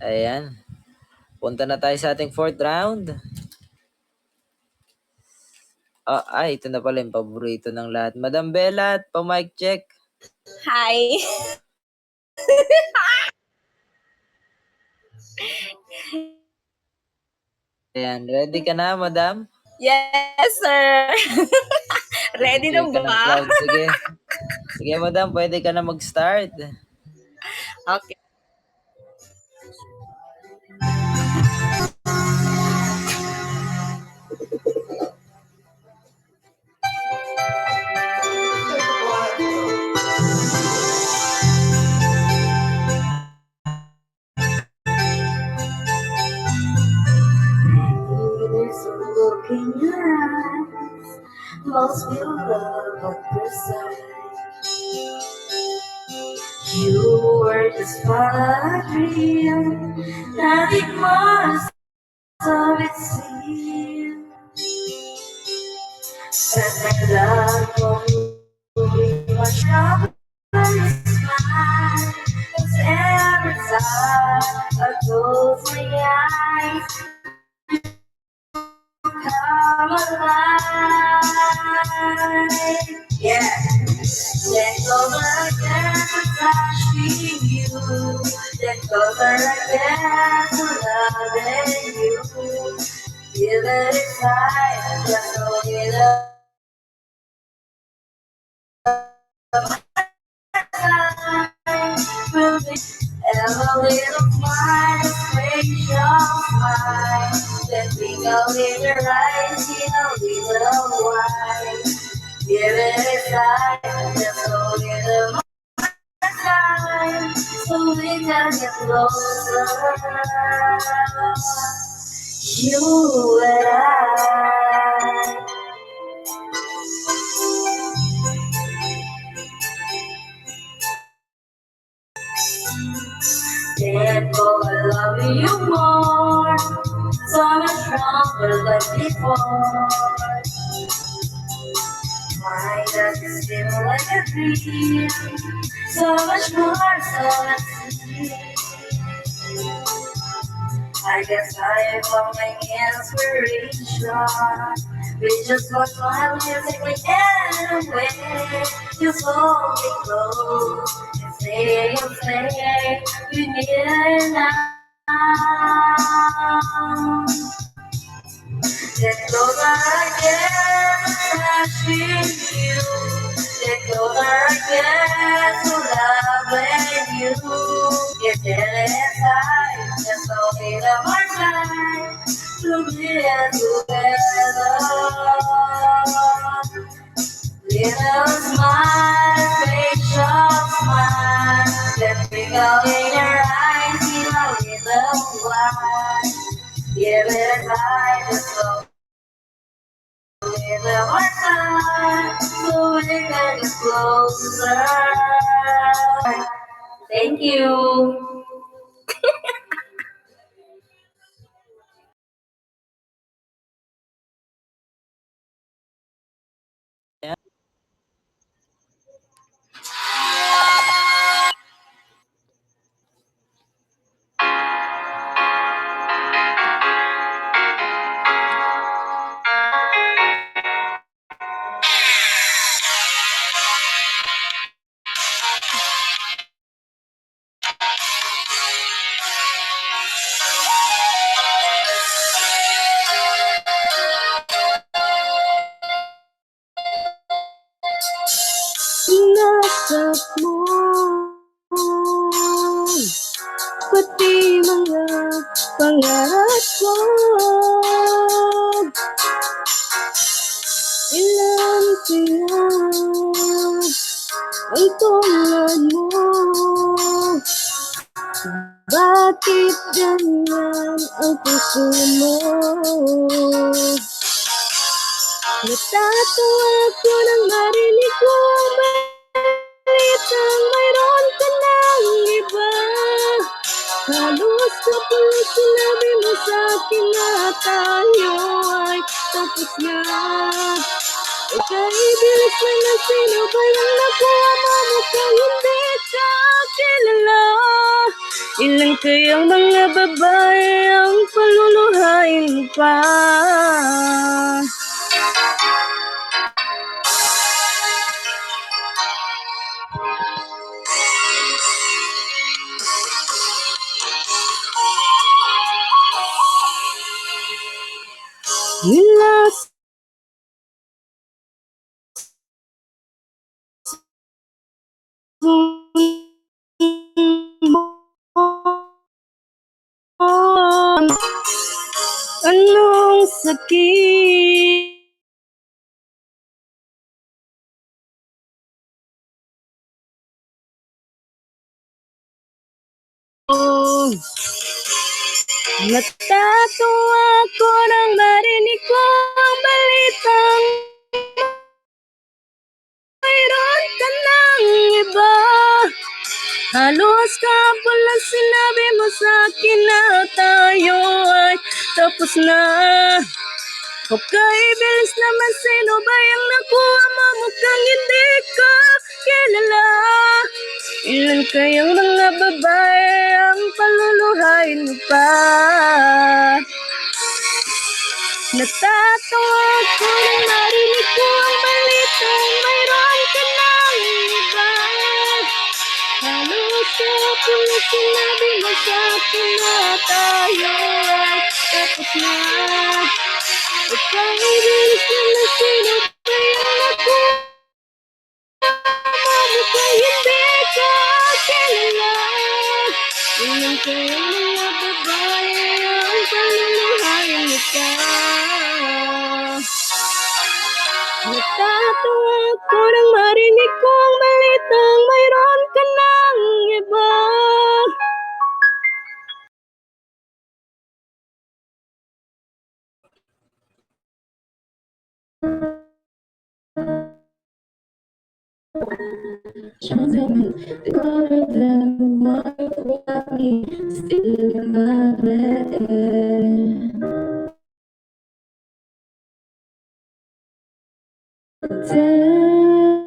Ayan. Punta na tayo sa ating 4th round. Ito na pala yung paborito ng lahat. Madam Bella, pa-mic check. Hi. Ayan, ready ka na, madam? Yes, sir. Ready na Ka ng ba? cloud. Sige. Sige, madam, pwede ka na mag-start. Okay. There's a look in your eyes, most will love at first sight. You were just what I dreamed, nothing more so it seemed. But my love won't be much trouble is mine. 'Cause every time I close my eyes, come alive. Yeah. Let go again to touching you. Let go again to loving you. Give it a time, just hold it up. Will be ever little smile, facial smile. Let me go in your eyes, see a little while. Give it a time, just hold it up. Time, so we can get closer. You and I. Therefore, I love you more, so much stronger than before. My love is still like a dream, so much more, so let's see. I guess I found my inspiration. We just got my musically anyway. Just hold me close and say we need it now. Let go again, touching you. Let go again to loving you. If there is time, just hold it up my time to be together. Little smile, facial smile. Let me go in your eyes, see a little while. Give it a time, just go. Give it one time, so we can get closer. Thank you. Nasab mo pati mga pangarap ko. Ilan kaya ang tulad mo? Bakit ganyan ang puso mo? Natatawa ako nang marinig ko ang balitang mayroon ka ng iba. Halos kapalit sinabi mo sa akin na tayo ay tapos na. Okay, bilis lang na sino ba yung nakuha mo mukhang hindi ka kilala. Ilan kayang mga babae ang paluluhain pa? Mula anong sakit? Natatawa ako nang marinig ko ang balitang mayroon ka ng iba. Halos kahapon lang sinabi mo sa akin na tayo ay tapos na. Okay, bilis naman, sino ba yung nakuha mo? Mukhang hindi ko kilala. Ilan kayang mga babae ang paluluhain mo pa? Natatawa ako nang marinig ko ang balitang mayroon ka ng iba. Halos kahapon na sinabi mo sa akin na tayo ay tapos na. Okay, bilis naman, sino ba yung nakuha mo? Mukhang hindi ko kilala. Ilan kayang mga babae ang paluluhain mo pa? Natatawa ako nang marinig ko ang balitang mayroon ka ng iba. The color of them without me still in my bed. Tell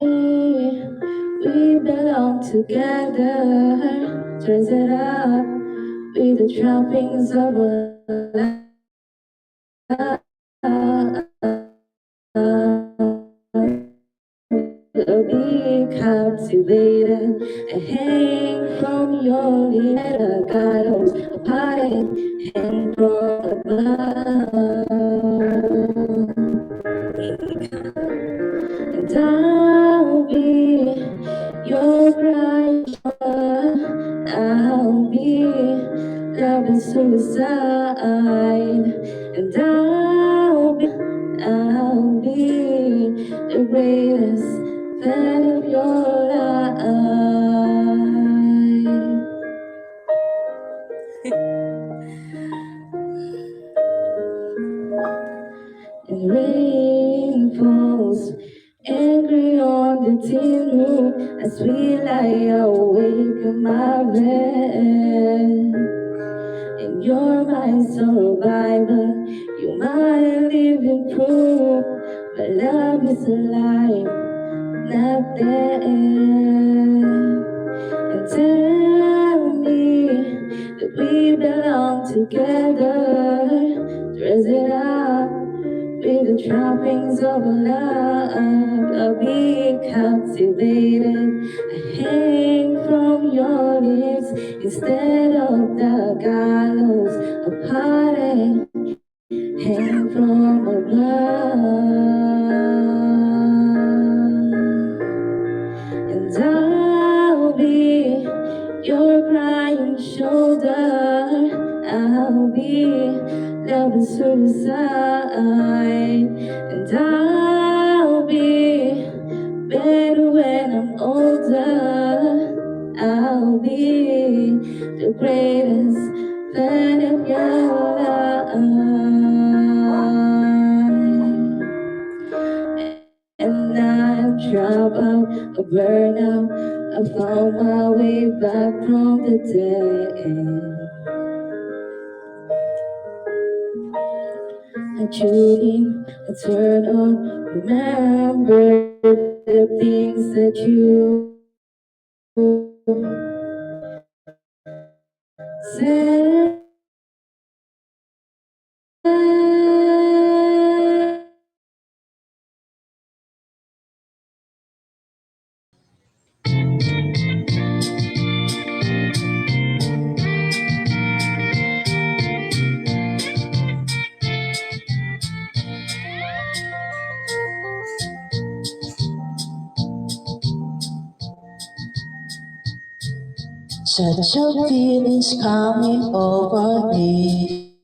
me we belong together. Dress it up with the trappings of a be captivated and hang from your head. Gallows apart and from above. And I'll be your crying shoulder. I'll be love and suicide. And I'll be the greatest fan of your life. And rain falls angry on the tin roof as we lie awake in my bed. And you're my survivor, you're my living proof. My love is alive, not dead. And tell me that we belong together. Dress it up with the trappings of love. I'll be captivated. I hang from your lips instead of the gallows of heartache. Hang from above. And I'll be your crying shoulder. I'll be love and suicide. And I'll be better when I'm older. I'll be the greatest fan of your life. And I'm dropped out, a burnout. I found my way back from the dead. tune in, I turn on, remember the things that you said. Such a feeling's coming over me.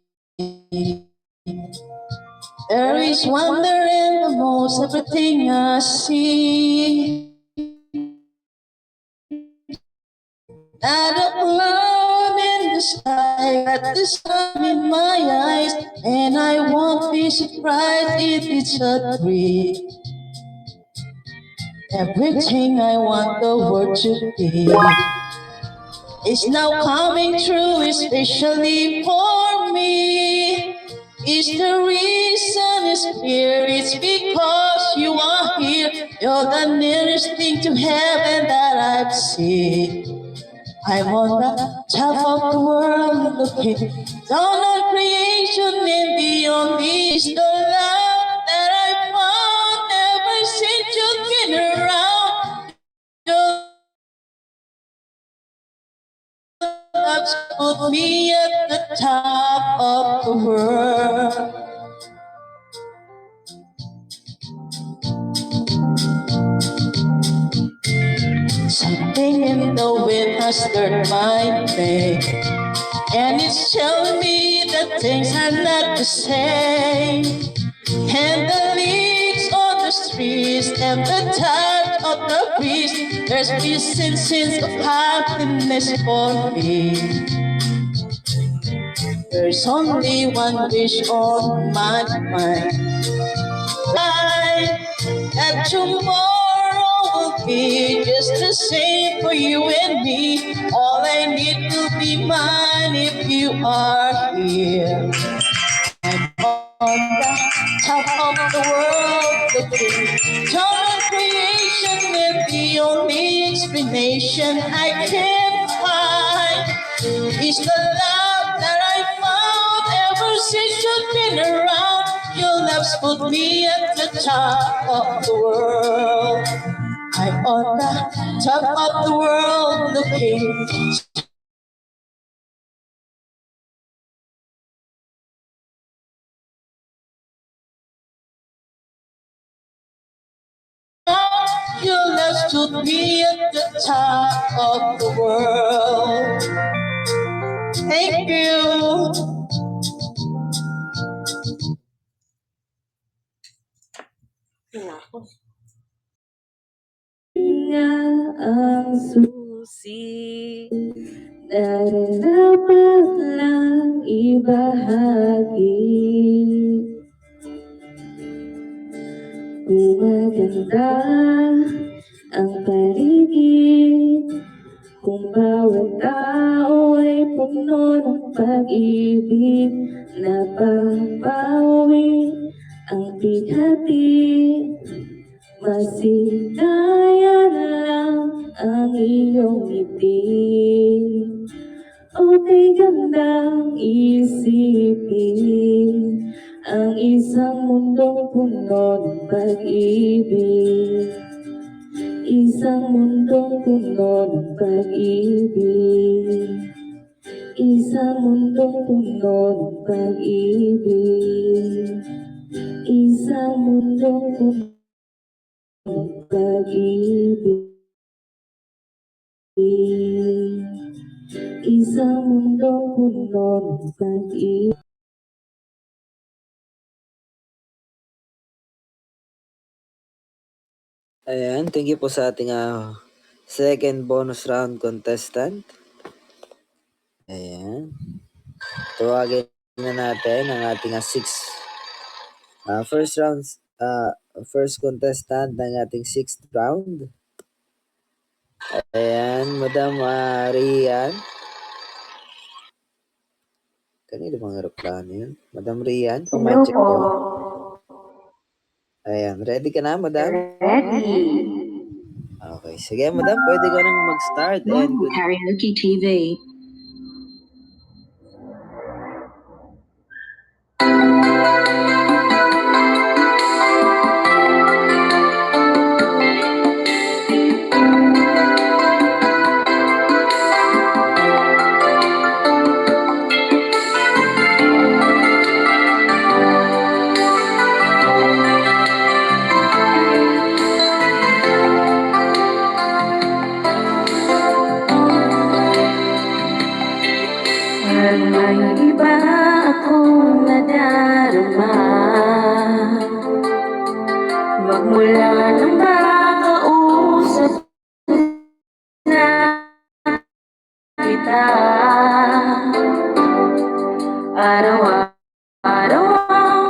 There is wonder in the most everything I see. Not a cloud in the sky, got the sun in my eyes, and I won't be surprised if it's a dream. Everything I want the world to be is now coming true, especially for me. Is the reason is clear, it's because you are here. You're the nearest thing to heaven that I've seen. I'm on the top of the world looking down on creation, and the only is the love that I found ever since you've been around. Your love's put me at the top of the world. Something in the wind has stirred my faith, and it's telling me that things are not the same. And the leaves on the streets and the touch of the breeze, there's this sense of happiness for me. There's only one wish on my mind, that tomorrow will be just the same for you and me. All I need will be mine if you are here. On the top of the world, looking down on creation, and the only explanation I can find is the love that I found ever since you've been around. Your love's put me at the top of the world. I'm on the top of the world, looking your love stood me at the top of the world. Thank you. Nga ang susi, dapat lang ibahagi. Gumaganda ang paligid, kung bawat tao ay puno ng pag-ibig, napapawi ang bighati. Masigayan lang ang iyong ngiti. Okay gandang isipin ang isang mundong puno ng pag-ibig. Isang mundong puno ng pag-ibig. Isang mundong puno ng pag-ibig. Isang mundong puno ng pag-ibig. Isang mundong puno ng pag-ibig. Ayan, thank you po sa ating second bonus round contestant. Ayan. Tawagin na natin ang ating first contestant ng ating 6th round. Ayan, Madam Rian. Kanino bang eroplano yun? Madam Rian, Hello pang-check po. ko. Ayan, ready ka na, madam? Ready. Okay, sige madam, pwede ka nang mag-start. And good Karaoke TV. Parang may iba akong nadarama magmula nang makausap na kita. Araw-araw ang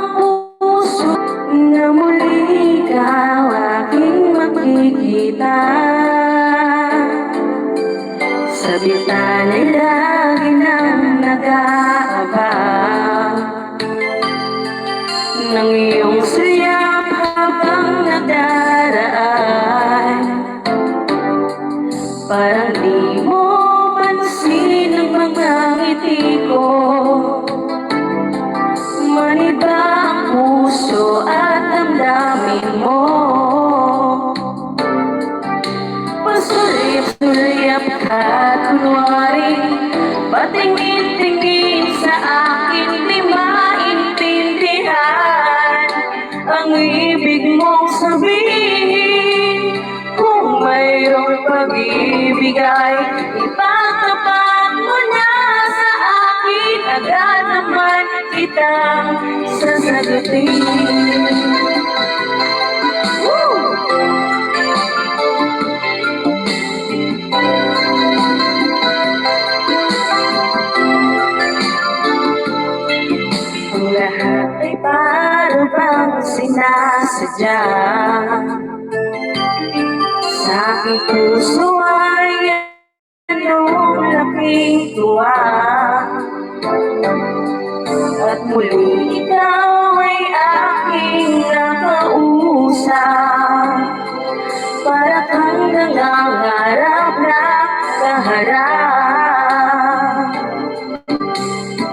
puso na muli ikaw aking makikita. Sa bitana'y lagi nang nag-aabang ng iyong siyam habang nagdaraan. Parang di mo pansin ang mga ngiti ko. Maniba ang puso at damdamin mo. Pasuliyap-suliyap ka kunwari patingin-tingin sa akin di maintindihan ang ibig mong sabihin. Kung mayroong pag-ibig ay ipagtapat mo na sa akin. Agad naman kitang sasagutin. Ang lahat ay para bang sinasadya. Sa aking puso ay anong laking tuwa. At muli ikaw ay aking nakausap. Para kang nangangarap na kaharap.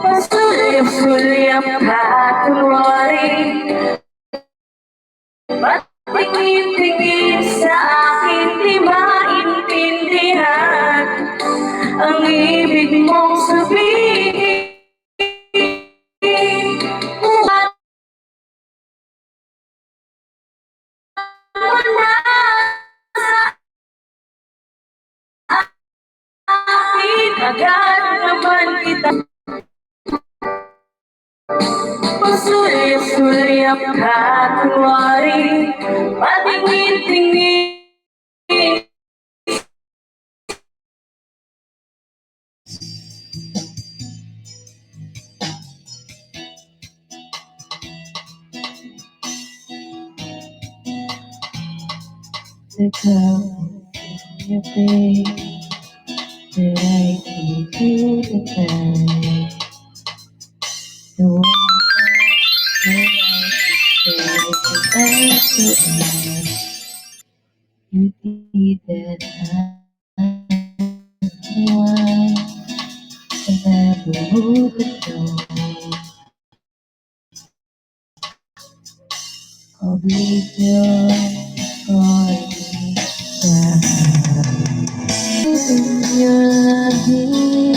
Pasuliyap-suliyap ka kunwari patingin-tingin sa akin di maintindihan ang ibig mong sabihin. Kung mo na sa akin agad naman kita. Pasuliyap-suliyap ka kunwari patingin-tingin. The cloud in your face that I see through the night. The one that I see you see that I'm the one and never would have known. Oblivion calling me down. In your loving,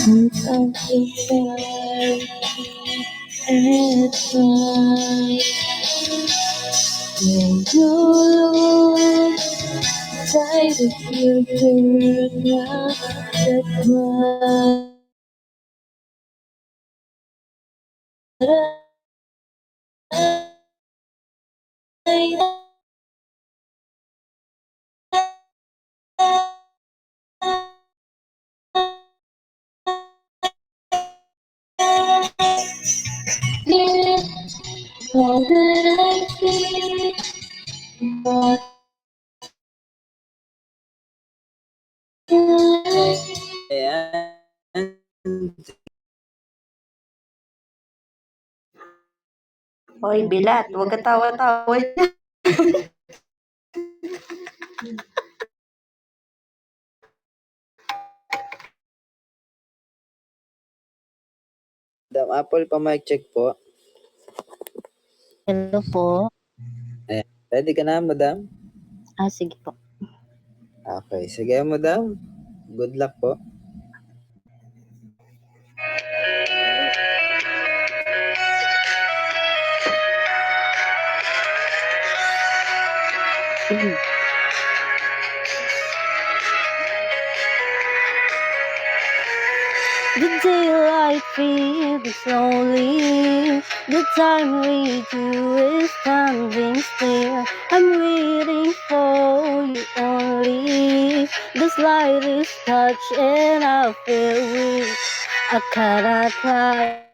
put something clarity and find. When you're inside the future now, that's what all that I see, but Ayan. Hoy, Bilat, huwag ka tawa-tawa. Madam Apple, pa-mic check po. Hello po. Ayan. Ready ka na, madam? Sige po. Okay. Sige, madam. Good luck po. The daylight feels slowly. The time with you is standing still. I'm waiting for you only. The slightest touch and I feel weak. I cannot hide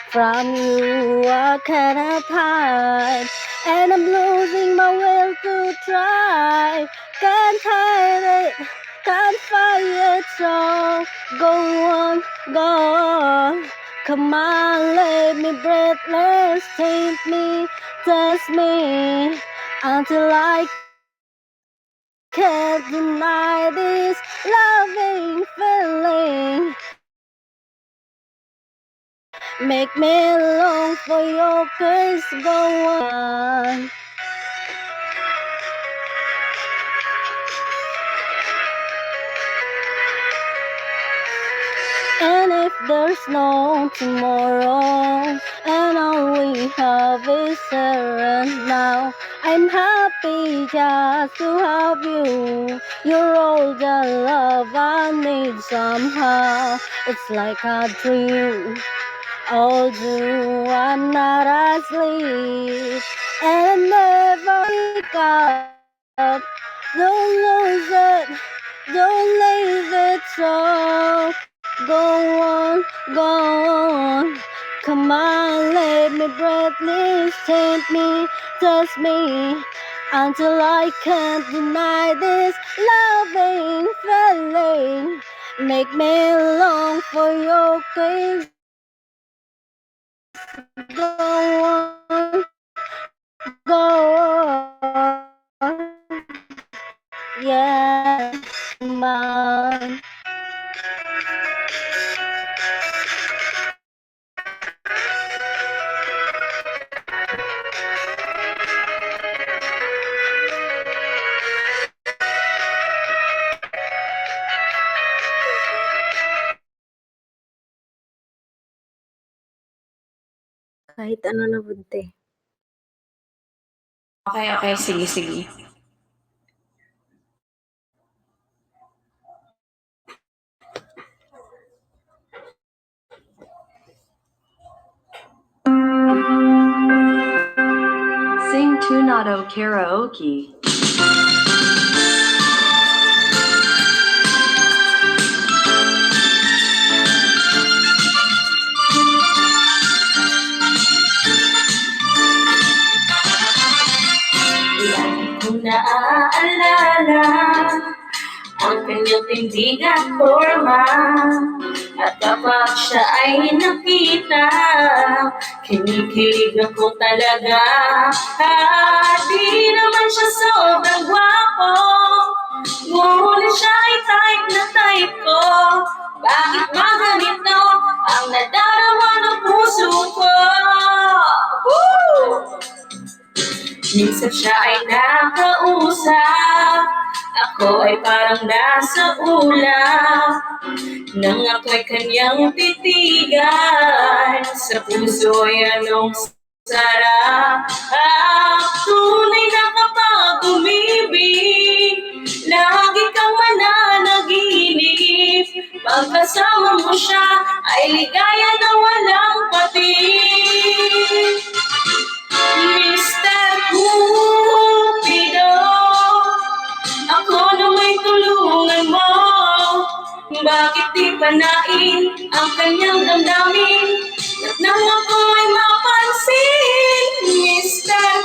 from you. I cannot hide, and I'm losing my will to try. Can't hide it, can't fight it, so go on, go on. Come on, let me breathless, take me, test me, until I can't deny this loving feeling. Make me long for your kiss, go on. And if there's no tomorrow, and all we have is here and now, I'm happy just to have you. You're all the love I need somehow. It's like a dream. Although I'm not asleep, and I never wake up. Don't lose it, don't leave it, so go on, go on. Come on, let me breathless, tempt me, test me, until I can't deny this loving feeling. Make me long for your kiss. Go on, go on. Yeah, man. Kahit ano na bunte. Okay, sige. Sing Tunado Karaoke. Lagi kong naaalala ang kanyang tindigan forma. At kapag siya ay nakita, kinikilig ako talaga. At di naman siya sobrang gwapo, ngunit siya ay type na type ko. Bakit ba ganito ang nadarama ng puso ko? Woo! Minsan siya ay nakausap, ako ay parang nasa ulap. Nang ako'y kanyang titigan, sa puso ay anong sarap. Tunay na kapag umibig, lagi kang mananaginip. Pagkasama mo siya, ay ligaya na walang patig. Mr. Cupido, ako na may tulungan mo. Bakit di panain ang kanyang damdamin? At nang ako'y mapansin, Mr.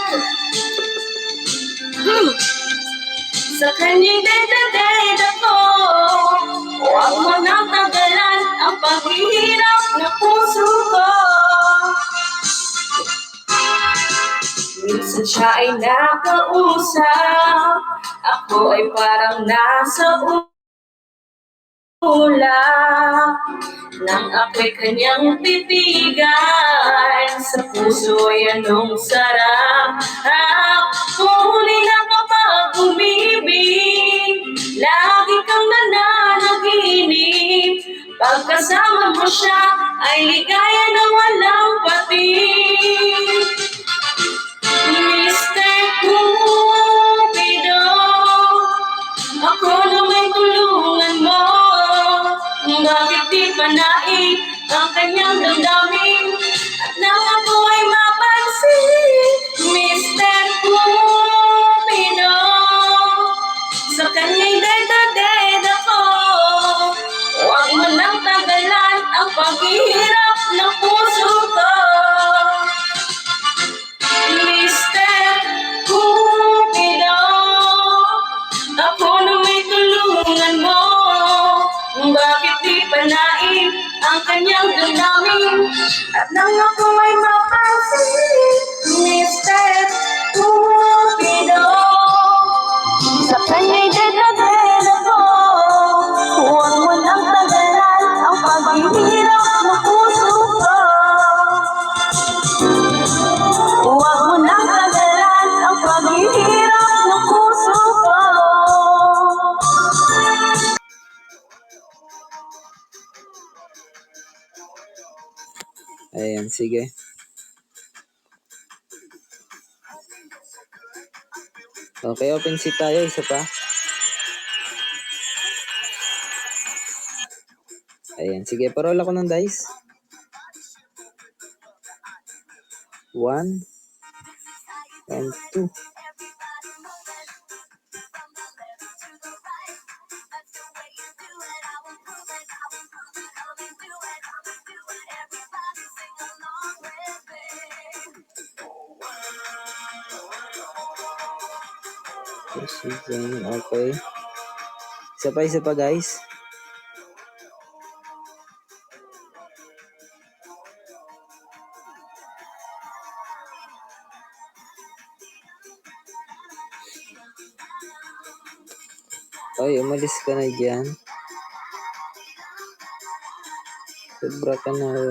Sa kanyang dededed ako, huwag mo nang tagalan ang paghihirap ng puso ko. siya ay nakausap, ako ay parang nasa ulap. Nang ako'y kanyang titigan, sa puso ay anong sarap. Tunay na kapag umibig, lagi kang nananaginip. Pagkasama mo siya, ay ligaya na walang patid. Mr. Cupido, ako na may tulungan mo. Bakit di panaig ang kanyang damdamin? At nang ako ay mapansin, Mr. Cupido, sa kanya'y dead ako. Huwag mo nang tagalan ang paghihirap ng puso ko. Mr. Cupido, ako na may tulungan mo. Bakit di panaig ang kanyang damdamin? At nang ako ay mapansin, Mr. Cupido, sa kanya'y dead ako. Huwag mo nang tagalan ang paghihirap ng puso ko. Huwag mo nang tagalan ang paghihirap ng puso ko. Ayan, sige. Okay, open seat tayo. Isa pa. Ayan, sige. Parola ko ng dice. 1 and 2. Okay. Isa pa guys. Oy, umalis ka na dyan. Sobra ka na.